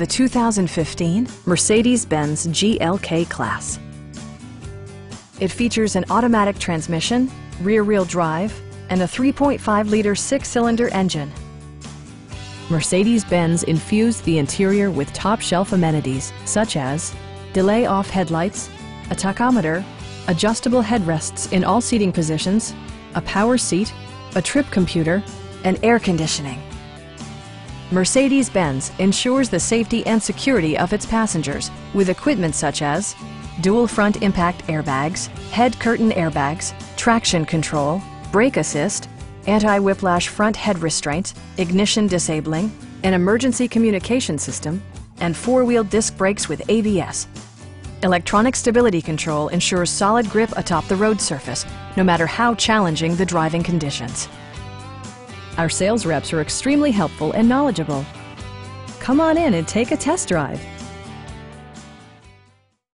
the 2015 Mercedes-Benz GLK Class. It features an automatic transmission, rear-wheel drive, and a 3.5-liter six-cylinder engine. Mercedes-Benz infused the interior with top-shelf amenities such as delay-off headlights, a tachometer, adjustable headrests in all seating positions, a power seat, a trip computer, and air conditioning. Mercedes-Benz ensures the safety and security of its passengers with equipment such as dual front impact airbags, head curtain airbags, traction control, brake assist, anti-whiplash front head restraints, ignition disabling, an emergency communication system, and four-wheel disc brakes with ABS. Electronic stability control ensures solid grip atop the road surface, no matter how challenging the driving conditions. Our sales reps are extremely helpful and knowledgeable. Come on in and take a test drive.